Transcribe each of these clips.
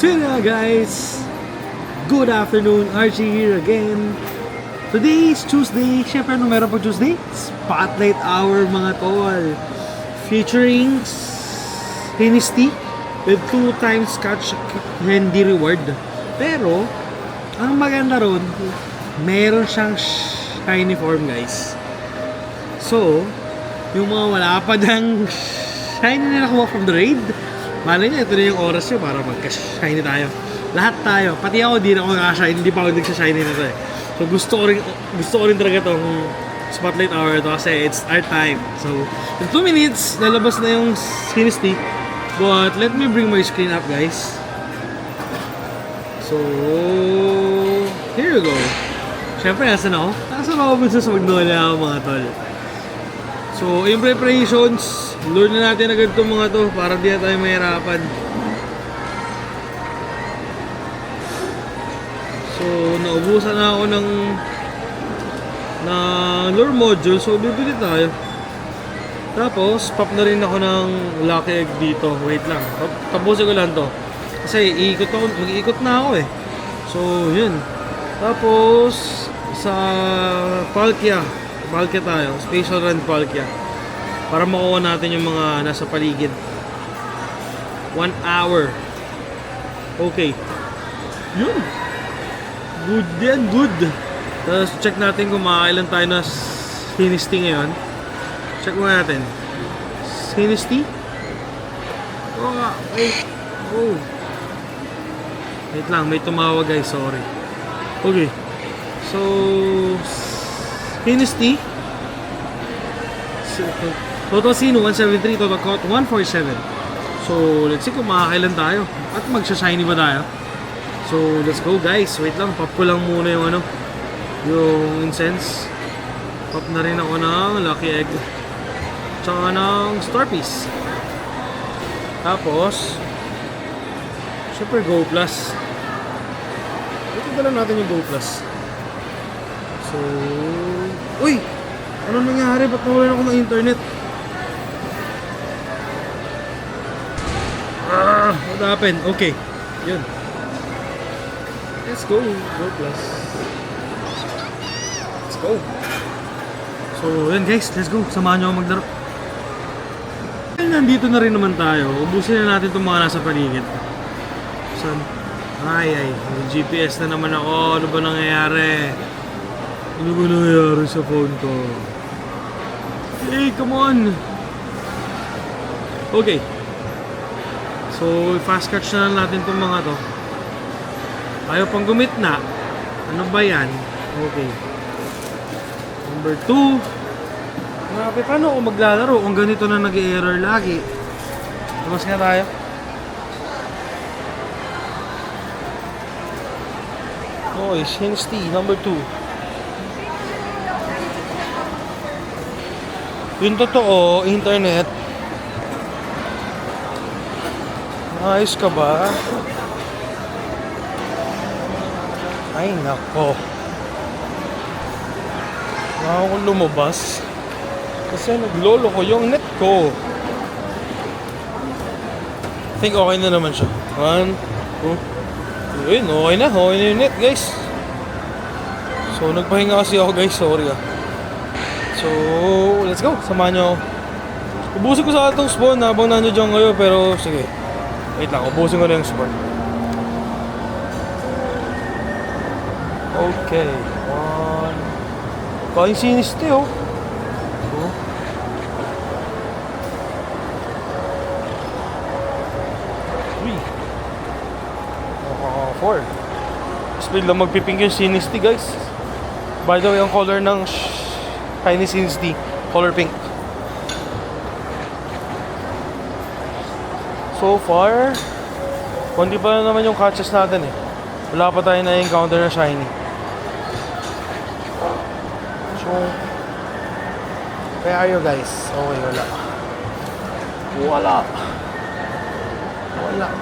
So yun nga guys, good afternoon, Archie here again. Today is Tuesday. Siyempre ano meron po Tuesday? Spotlight Hour mga tol. Featuring Hennessy with 2 times Scotch Handy reward. Pero, ang maganda ron, meron siyang shiny form guys. So, yung mga wala pa dang shiny na nakuha from the raid, malay niya, ito na yung oras nyo para magka-shiny tayo. Lahat tayo, pati ako di na ako nakaka-shiny, hindi pa ako nagsa-shiny na to eh. So gusto ko rin talaga tong Spotlight Hour to kasi it's our time. So, in 2 minutes, lalabas na yung Hennessy. But, let me bring my screen up guys. So, here you go. Siyempre, nasan ako? Nasa Robinson sa Magnolia ako mga tol. So, yung preparations, lure na natin agad itong mga to para di na tayo mahirapan. So, naubusan na ako ng lure module. So, bibili tayo. Tapos, pop na rin ako ng lucky egg dito. Wait lang. Tapusin ko lang to. Kasi, mag-iikot na ako eh. So, yun. Tapos, sa Palkia tayo. Special Run Palkia. Para makuha natin yung mga nasa paligid. 1 hour. Okay. Yun. Good yan, good. Tapos check natin kung makakailan tayo na Hennessy ngayon. Check mo natin. Hennessy? Oh. Wait lang, may tumawag guys, sorry. Okay. So, Hennessy. Total Sino 173, total count 147. So, let's see kung makakailan tayo. At magsha-shiny ba tayo? So, let's go guys. Wait lang, pop ko lang muna yung yung incense. Pop na rin ako ng lucky egg. Tsaka ng star piece. Tapos, syempre Go Plus. Ito na lang natin yung Go Plus. So, uy! Ano nangyari? Ba't nawalan ako ng internet? What happened? Okay. Yun. Let's go. Go Plus. Let's go. So, yun guys. Let's go. Samahan nyo ako maglaro. Nandito na rin naman tayo. Ubusin na natin itong mga nasa paligid. Saan? Ay. May GPS na naman ako. Ano ba nangyayari? Ano ba nangyayari sa phone ko? Hey, come on! Okay. So, fast catch na lang natin itong mga to. Ayaw pang gumit na. Ano ba yan? Okay. Number 2. Grabe, paano ako maglalaro kung ganito na nag-error lagi? Labas nga tayo. Okay, Hennessy, number 2. Yung totoo, internet. Ayos ka ba? Ay, nako. Wala akong lumabas. Kasi naglolo ko yung net ko. I think okay na naman siya. 1, 2. Ayun, okay na yung net, guys. So, nagpahinga kasi ako, guys. Sorry ah. So, let's go. Samahan nyo. Ubusin ko sa itong spawn habang nandiyo dyan kayo. Pero, sige. Wait lang. Ubusin ko na yung spawn. Okay. 1. Kain Hennessy oh. 2. 3. 4. Speed lang magpipink yung Hennessy guys. By the way, ang color ng Hennessy color pink. So far, kundi pa naman yung catches natin eh. Wala pa tayo na-encounter na shiny. So, where are you guys? Okay,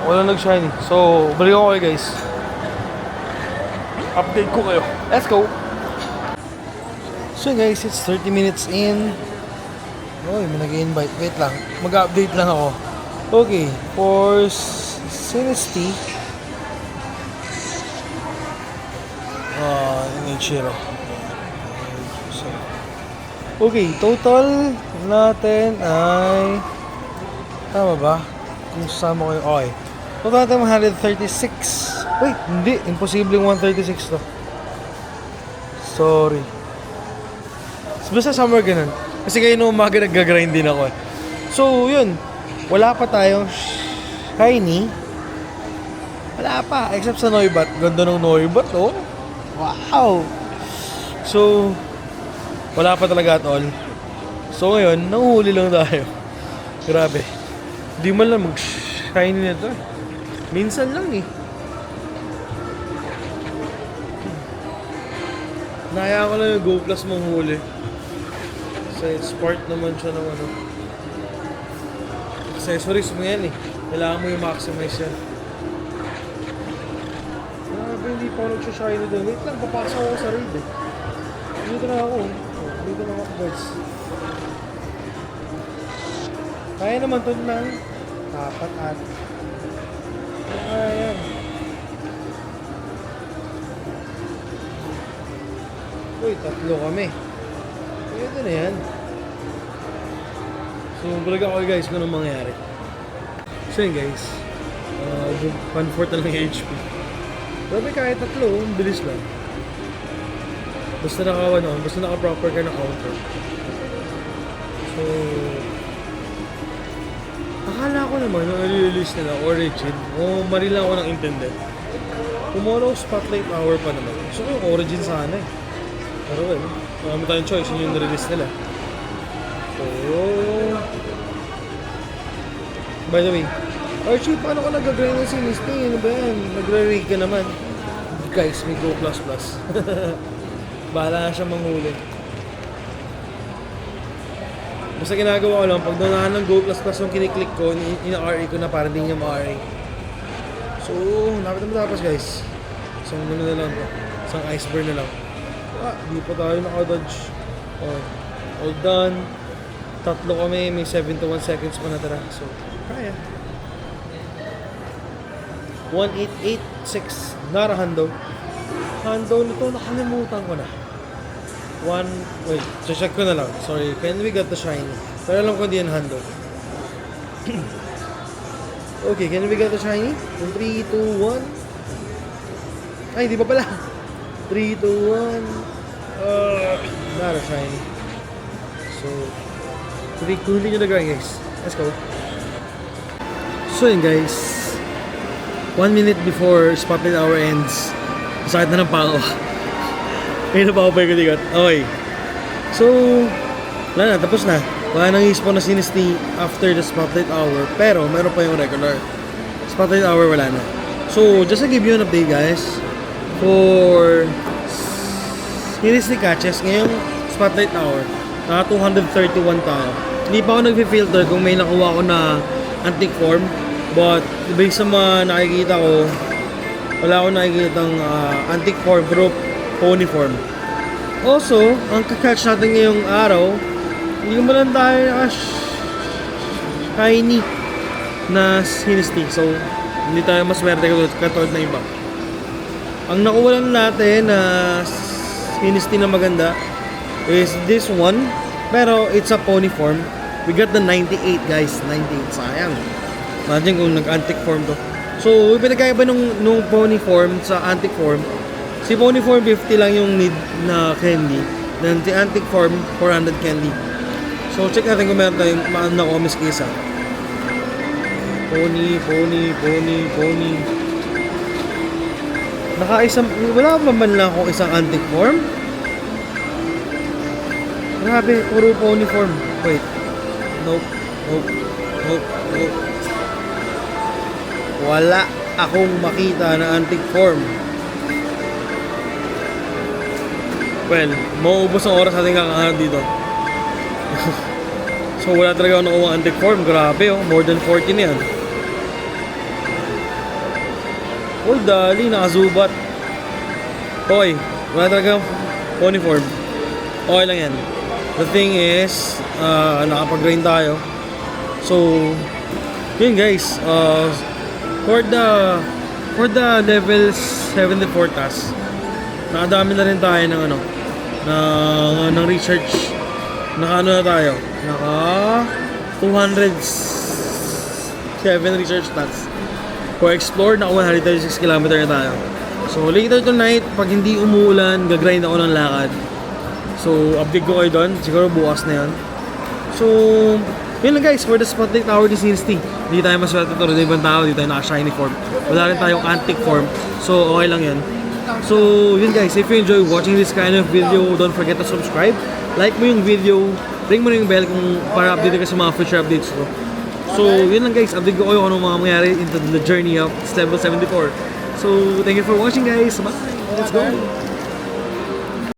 wala nag-shiny. So, balik ako kayo guys. Update ko kayo. Let's go! So guys, it's 30 minutes in. May nag-invite. Wait lang. Mag-update lang ako. Okay. For Hennessy, in Ichiro. So, okay, total natin ay... Tama ba? Kung sasama ko yung... Okay. Total natin 136. Wait, hindi. Imposibleng 136 to. Sorry. Basta somewhere ganun. Kasi kayo nung umaga nag-grind din ako eh. So, yun. Wala pa tayong shiny. Wala pa. Except sa Noibat. Ganda ng Noibat, oh. Wow! So, wala pa talaga at all. So, ngayon, nanguhuli lang tayo. Grabe. Di man lang mag-shiny nito eh. Minsan lang eh. Nahaya ko lang yung Go Plus mong huli. Kasi sport naman siya ng ano. Accessories mo yan eh. Kailangan mo yung maximize yan. Grabe, hindi pa ako nagsashine doon. Wait lang, papasok ako sa raid eh. Dito na ako. Dito na ako guys. Kaya naman to ng apat at. Ayan. Uy, tatlo kami. Ito na yan. So, bulaga ako guys kung anong mangyari. So yun guys. 1/4 na lang yung HP. Grabe kahit tatlo, bilis lang. Basta naka-proper ka na counter. So, akala ko naman nung i-release nila Origin, mali lang ako ng intended. Tomorrow, Spotlight Hour pa naman. So, yung Origin sana eh. Pero well, marami tayong choice, yun yung release nila. So, by the way, Archie, paano ka nag-grind ng Sinisty? Ano ba yan? Nagre-rig ka naman. Guys, may Go++. Bahala na siya manghuli. Basta ginagawa ko lang, pag doon ng Go++ yung kiniklik ko, ina-RA ko na para hindi niya ma-RA. So, napit na matapos guys. Isang ano na lang to. Isang iceberg na lang. Hindi pa tayo naka-dodge. All done. Tatlo kami, may 71 seconds pa natira. So, kaya. 1886. Not a hundo. Hundo nito, nakalimutan ko na. Wait, check ko na lang. Sorry, can we get the shiny? Pero alam ko hindi yan hundo. Okay, can we get the shiny? 3, 2, 1. Ay, di pa pala. 3, 2, 1. Not a shiny. So, hindi nyo nag-grind guys. Let's go. So yun guys. 1 minute before Spotlight Hour ends. Sakit na ng pao. Ngayon na pa ako paikot-ikot. Okay. So, wala na. Tapos na. Wala nang i-spawn na Sinisty after the Spotlight Hour. Pero, meron pa yung regular. Spotlight Hour, wala na. So, just to give you an update guys. For Sinisty catches, ngayong Spotlight Hour, naka 231 tayo. Hindi pa ako nag-filter kung may nakuha ko na antique form. But, based sa mga nakikita ko, wala akong nakikitang antique form, pero pony form. Also, ang kakatch natin ngayong araw, hindi ko lang tayo shiny na Sinisty. So, hindi tayo mas swerte katulad na iba. Ang nakuha lang natin na Sinisty na maganda is this one. Pero, it's a pony form. We got the 98 guys. 98, sayang. Imagine kung nag-antique form to. So, pinagkaiba nung pony form sa antique form. Si pony form 50 lang yung need na candy. Then si antique form 400 candy. So, check natin kung meron tayong nakuha miss case ha. Pony. Wala ba man lang akong isang antique form? Grabe, puro pony form. Wait. Nope. Wala akong makita na antique form. Well, mauubos ang oras natin kakahanap dito. So wala talaga ako nakuha antique form. Grabe oh, more than 40 na yan. Oh, dali, nakazubat. Okay, wala talaga pony form. Okay lang yan. The thing is, nakapag-grind tayo. So, yun guys, for the level 74 task, Nakadami na rin tayo ng ano, ng research. Naka ano na tayo? Naka 207 research stats. For explore, naka 136 km na tayo. So later tonight, pag hindi umuulan, gagrind ako ng lakad. So update ko kayo doon, siguro bukas na yun. So, yun lang guys, for the Spotlight Tower ni Series T. Hindi tayo maswerte ito, hindi ibang tao, hindi tayo naka-shiny form. Wala rin tayong antique form, so okay lang yun. So, yun guys, if you enjoy watching this kind of video, don't forget to subscribe. Like mo yung video, ring mo na yung bell kung para update ka sa mga future updates ko. So, yun lang guys, update ko kayo kung anong mga mangyari into the journey of level 74. So, thank you for watching guys, bye! Let's go!